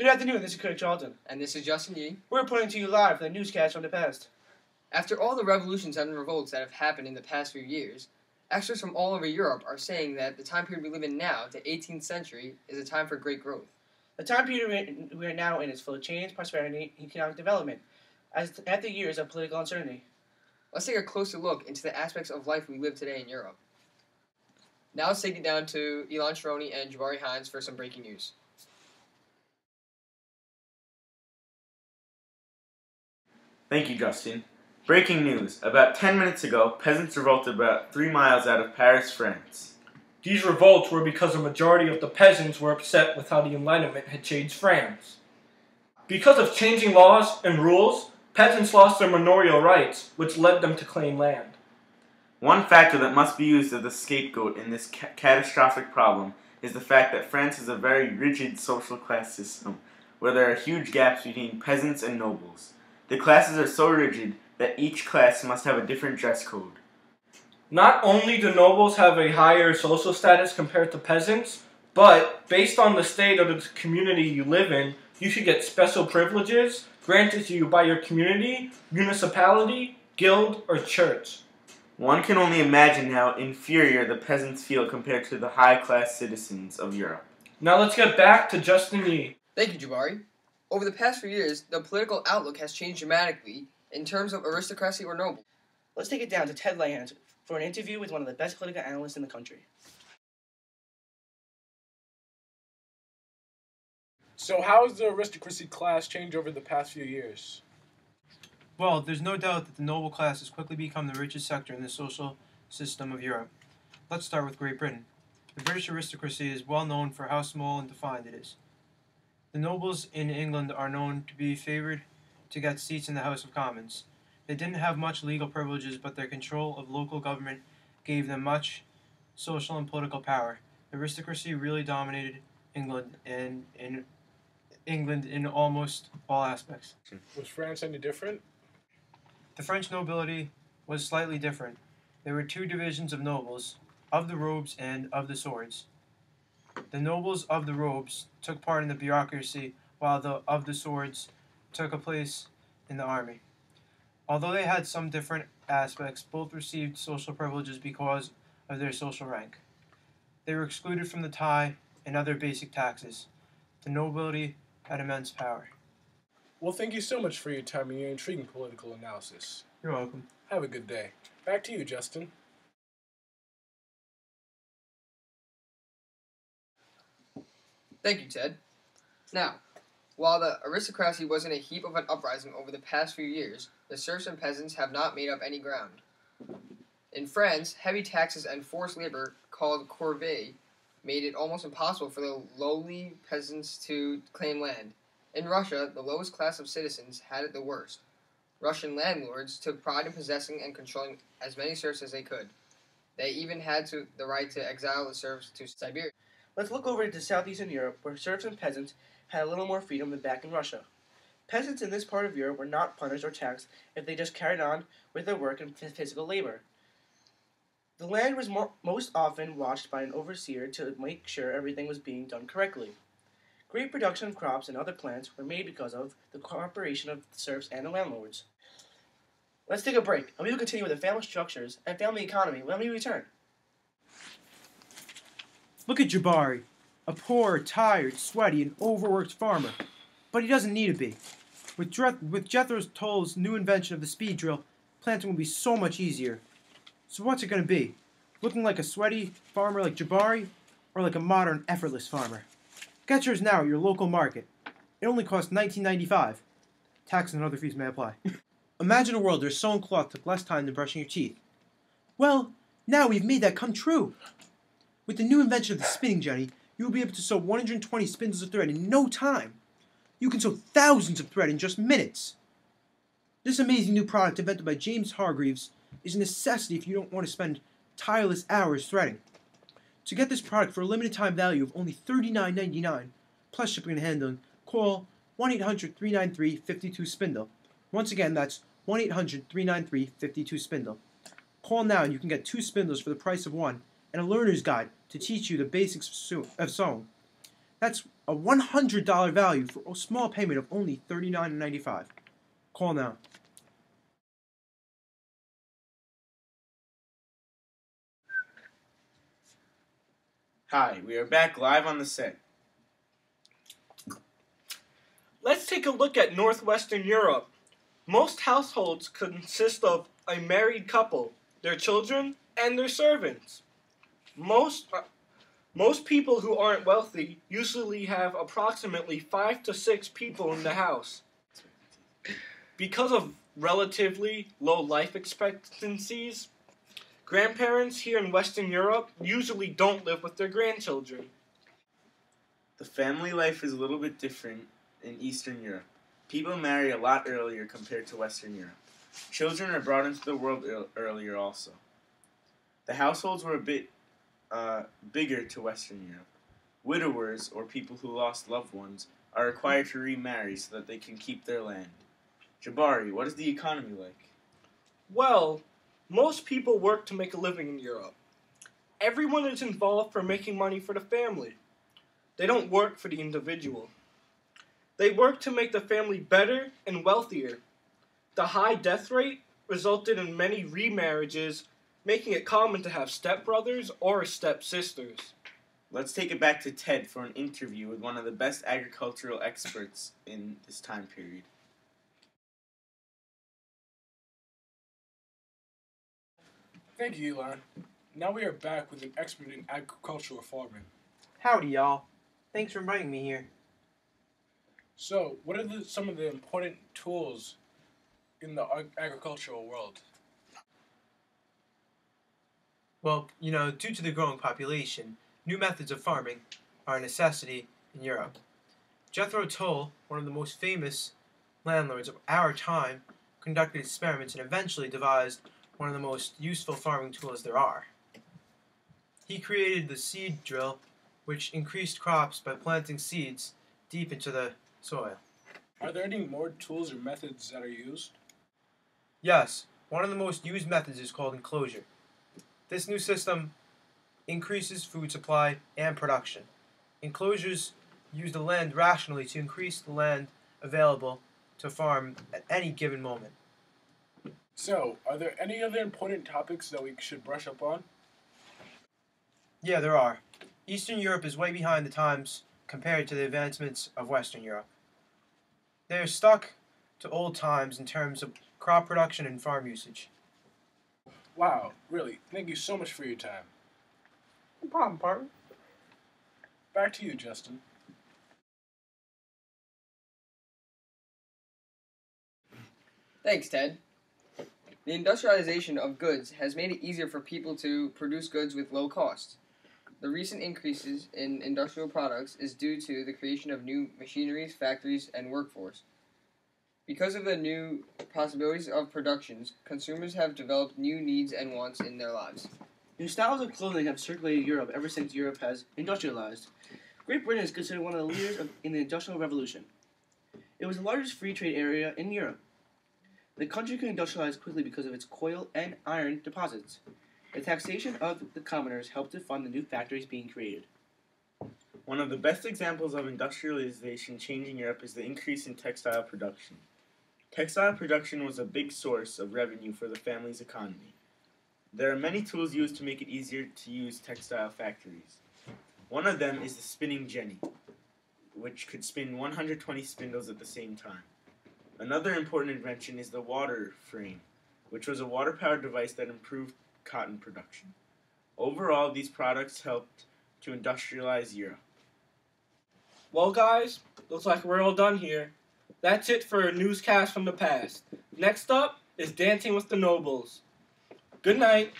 Good afternoon, this is Craig Charlton. And this is Justin Yee. We're reporting to you live from the newscast from the past. After all the revolutions and revolts that have happened in the past few years, experts from all over Europe are saying that the time period we live in now, the 18th century, is a time for great growth. The time period we are now in is full of change, prosperity, and economic development, after years of political uncertainty. Let's take a closer look into the aspects of life we live today in Europe. Now let's take it down to Elon Sharoni and Jabari Hines for some breaking news. Thank you, Justin. Breaking news. About 10 minutes ago, peasants revolted about 3 miles out of Paris, France. These revolts were because a majority of the peasants were upset with how the Enlightenment had changed France. Because of changing laws and rules, peasants lost their manorial rights, which led them to claim land. One factor that must be used as the scapegoat in this catastrophic problem is the fact that France is a very rigid social class system, where there are huge gaps between peasants and nobles. The classes are so rigid that each class must have a different dress code. Not only do nobles have a higher social status compared to peasants, but based on the state of the community you live in, you should get special privileges granted to you by your community, municipality, guild, or church. One can only imagine how inferior the peasants feel compared to the high-class citizens of Europe. Now let's get back to Justin Yee. Thank you, Jabari. Over the past few years, the political outlook has changed dramatically in terms of aristocracy or noble. Let's take it down to Ted Land for an interview with one of the best political analysts in the country. So how has the aristocracy class changed over the past few years? Well, there's no doubt that the noble class has quickly become the richest sector in the social system of Europe. Let's start with Great Britain. The British aristocracy is well known for how small and defined it is. The nobles in England are known to be favored to get seats in the House of Commons. They didn't have much legal privileges, but their control of local government gave them much social and political power. The aristocracy really dominated England in almost all aspects. Was France any different? The French nobility was slightly different. There were two divisions of nobles, of the robes and of the swords. The nobles of the robes took part in the bureaucracy, while the of the swords took a place in the army. Although they had some different aspects, both received social privileges because of their social rank. They were excluded from the tithe and other basic taxes. The nobility had immense power. Well, thank you so much for your time and your intriguing political analysis. You're welcome. Have a good day. Back to you, Justin. Thank you, Ted. Now, while the aristocracy was in a heap of an uprising over the past few years, the serfs and peasants have not made up any ground. In France, heavy taxes and forced labor, called corvée, made it almost impossible for the lowly peasants to claim land. In Russia, the lowest class of citizens had it the worst. Russian landlords took pride in possessing and controlling as many serfs as they could. They even had the right to exile the serfs to Siberia. Let's look over to southeastern Europe, where serfs and peasants had a little more freedom than back in Russia. Peasants in this part of Europe were not punished or taxed if they just carried on with their work and physical labor. The land was most often watched by an overseer to make sure everything was being done correctly. Great production of crops and other plants were made because of the cooperation of the serfs and the landlords. Let's take a break, and we will continue with the family structures and family economy when we return. Look at Jabari, a poor, tired, sweaty, and overworked farmer. But he doesn't need to be. With Jethro Tull's new invention of the speed drill, planting will be so much easier. So what's it going to be? Looking like a sweaty farmer like Jabari, or like a modern, effortless farmer? Get yours now at your local market. It only costs $19.95. Tax and other fees may apply. Imagine a world where sewing cloth took less time than brushing your teeth. Well, now we've made that come true. With the new invention of the spinning jenny, you will be able to sew 120 spindles of thread in no time. You can sew thousands of thread in just minutes. This amazing new product invented by James Hargreaves is a necessity if you don't want to spend tireless hours threading. To get this product for a limited time value of only $39.99, plus shipping and handling, call 1-800-393-52-SPINDLE. Once again, that's 1-800-393-52-SPINDLE. Call now and you can get 2 spindles for the price of 1 and a learner's guide to teach you the basics of sewing. That's a $100 value for a small payment of only $39.95. Call now. Hi, we are back live on the set. Let's take a look at Northwestern Europe. Most households consist of a married couple, their children, and their servants. Most people who aren't wealthy usually have approximately 5 to 6 people in the house. Because of relatively low life expectancies, grandparents here in Western Europe usually don't live with their grandchildren. The family life is a little bit different in Eastern Europe. People marry a lot earlier compared to Western Europe. Children are brought into the world earlier also. The households were a bit bigger to Western Europe. Widowers, or people who lost loved ones, are required to remarry so that they can keep their land. Jabari, what is the economy like? Well, most people work to make a living in Europe. Everyone is involved for making money for the family. They don't work for the individual. They work to make the family better and wealthier. The high death rate resulted in many remarriages, making it common to have stepbrothers or stepsisters. Let's take it back to Ted for an interview with one of the best agricultural experts in this time period. Thank you, Elon. Now we are back with an expert in agricultural farming. Howdy, y'all. Thanks for inviting me here. So, what are some of the important tools in the agricultural world? Well, due to the growing population, new methods of farming are a necessity in Europe. Jethro Tull, one of the most famous landlords of our time, conducted experiments and eventually devised one of the most useful farming tools there are. He created the seed drill, which increased crops by planting seeds deep into the soil. Are there any more tools or methods that are used? Yes, one of the most used methods is called enclosure. This new system increases food supply and production. Enclosures use the land rationally to increase the land available to farm at any given moment. So, are there any other important topics that we should brush up on? Yeah, there are. Eastern Europe is way behind the times compared to the advancements of Western Europe. They are stuck to old times in terms of crop production and farm usage. Wow, really, thank you so much for your time. No problem, partner. Back to you, Justin. Thanks, Ted. The industrialization of goods has made it easier for people to produce goods with low cost. The recent increases in industrial products is due to the creation of new machineries, factories, and workforce. Because of the new possibilities of productions, consumers have developed new needs and wants in their lives. New styles of clothing have circulated Europe ever since Europe has industrialized. Great Britain is considered one of the leaders in the Industrial Revolution. It was the largest free trade area in Europe. The country could industrialize quickly because of its coal and iron deposits. The taxation of the commoners helped to fund the new factories being created. One of the best examples of industrialization changing Europe is the increase in textile production. Textile production was a big source of revenue for the family's economy. There are many tools used to make it easier to use textile factories. One of them is the spinning jenny, which could spin 120 spindles at the same time. Another important invention is the water frame, which was a water-powered device that improved cotton production. Overall, these products helped to industrialize Europe. Well, guys, looks like we're all done here. That's it for a newscast from the past. Next up is Dancing with the Nobles. Good night.